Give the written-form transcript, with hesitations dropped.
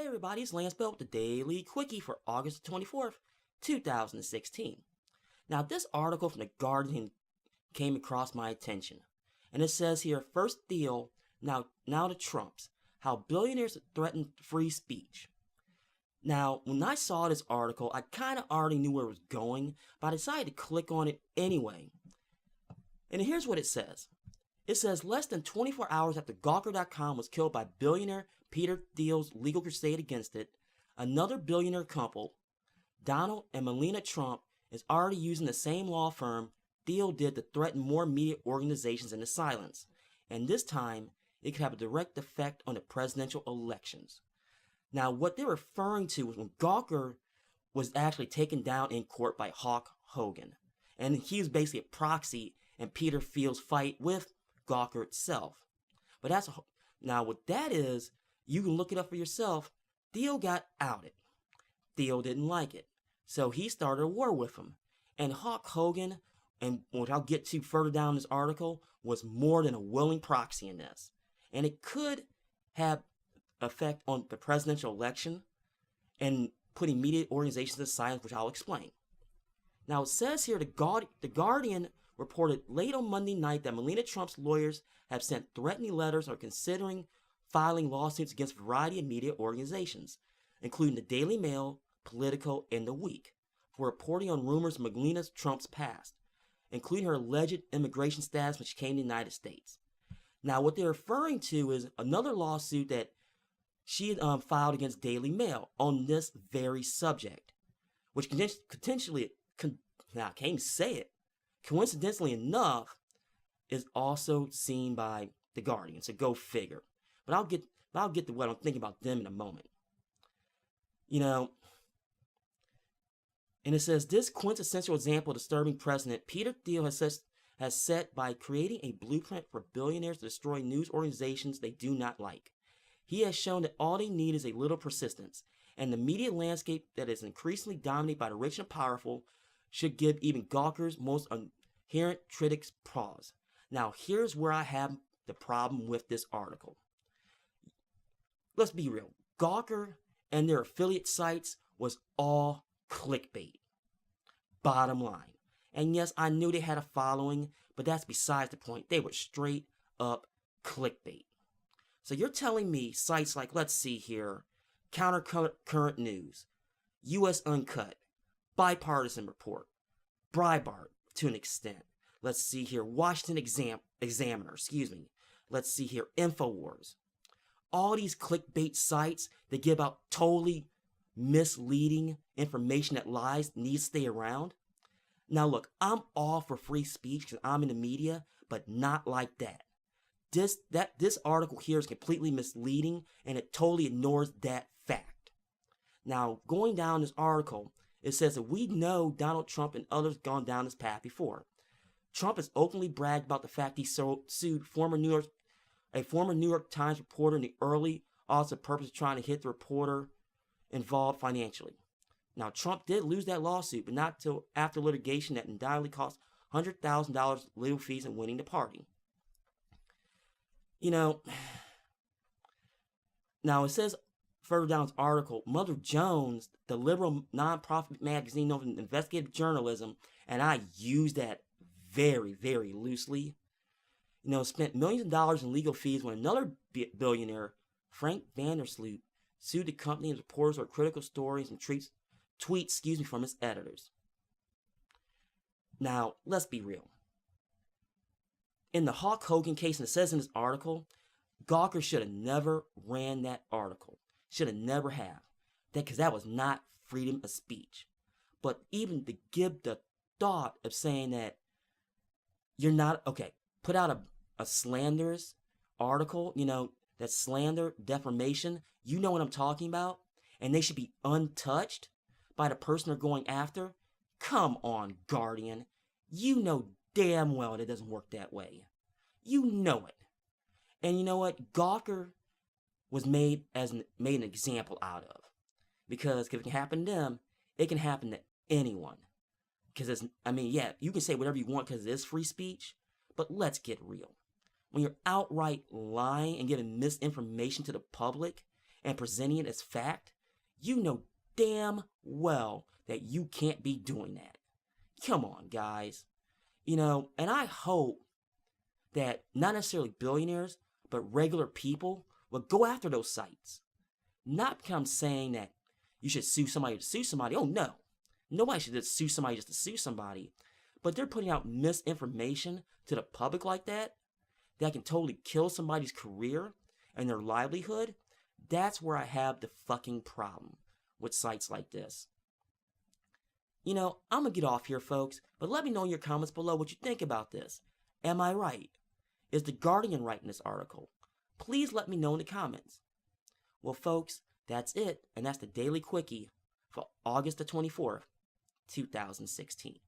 everybody, it's Lance Bell with the Daily Quickie for August 24th, 2016. Now, this article from The Guardian came across my attention. And it says here, first deal, now to Trump's, how billionaires threaten free speech. Now, when I saw this article, I kind of already knew where it was going, but I decided to click on it anyway. And here's what it says. It says, less than 24 hours after Gawker.com was killed by billionaire Peter Thiel's legal crusade against it, another billionaire couple, Donald and Melania Trump, is already using the same law firm Thiel did to threaten more media organizations into silence. And this time, it could have a direct effect on the presidential elections. Now, what they're referring to was when Gawker was actually taken down in court by Hulk Hogan. And he was basically a proxy in Peter Thiel's fight with Gawker itself. But now what that is, you can look it up for yourself. Thiel got outed. Thiel didn't like it. So he started a war with him. And Hulk Hogan, and what I'll get to further down this article, was more than a willing proxy in this. And it could have effect on the presidential election and putting media organizations to silence, which I'll explain. Now it says here, the Guardian reported late on Monday night that Melania Trump's lawyers have sent threatening letters or are considering filing lawsuits against a variety of media organizations, including the Daily Mail, Politico, and The Week, for reporting on rumors of Melania Trump's past, including her alleged immigration status when she came to the United States. Now, what they're referring to is another lawsuit that she had filed against Daily Mail on this very subject, which potentially, now I can't even say it, coincidentally enough, is also seen by The Guardian. So go figure. But I'll get to what I'm thinking about them in a moment. You know, and it says, this quintessential example of disturbing precedent Peter Thiel has set by creating a blueprint for billionaires to destroy news organizations they do not like. He has shown that all they need is a little persistence, and the media landscape that is increasingly dominated by the rich and powerful should give even Gawker's most inherent critics pause. Now, here's where I have the problem with this article. Let's be real. Gawker and their affiliate sites was all clickbait. Bottom line. And yes, I knew they had a following, but that's besides the point. They were straight up clickbait. So you're telling me sites like, let's see here, Countercurrent News, US Uncut, Bipartisan Report, Breitbart to an extent. Let's see here, Washington Examiner, Let's see here, InfoWars. All these clickbait sites that give out totally misleading information that lies needs to stay around. Now look, I'm all for free speech because I'm in the media, but not like that. This article here is completely misleading and it totally ignores that fact. Now, going down this article, it says that we know Donald Trump and others gone down this path before. Trump has openly bragged about the fact he sued a former New York Times reporter in the early odds of purpose of trying to hit the reporter involved financially. Now, Trump did lose that lawsuit, but not till after litigation that undoubtedly cost $100,000 legal fees and winning the party. You know, now it says further down this article, Mother Jones, the liberal nonprofit magazine known for investigative journalism, and I use that very, very loosely, spent millions of dollars in legal fees when another billionaire, Frank Vandersloot, sued the company and reporters for critical stories and tweets from its editors. Now, let's be real. In the Hulk Hogan case, and it says in this article, Gawker should have never ran that article. Should have never have. Because that was not freedom of speech. But even to give the thought of saying that you're not, put out a slanderous article, that's slander, defamation, you know what I'm talking about, and they should be untouched by the person they're going after. Come on, Guardian. You know damn well it doesn't work that way. You know it. And you know what? Gawker was made an example out of. Because if it can happen to them, it can happen to anyone. Because you can say whatever you want because it is free speech, but let's get real. When you're outright lying and giving misinformation to the public, and presenting it as fact, you know damn well that you can't be doing that. Come on, guys. And I hope that not necessarily billionaires, but regular people will go after those sites. Not become saying that you should sue somebody to sue somebody. Oh no. Nobody should just sue somebody just to sue somebody. But they're putting out misinformation to the public like that can totally kill somebody's career and their livelihood. That's where I have the fucking problem with sites like this. I'm gonna get off here, folks, but let me know in your comments below what you think about this. Am I right? Is The Guardian right in this article? Please let me know in the comments. Well, folks, that's it, and that's the Daily Quickie for August the 24th, 2016.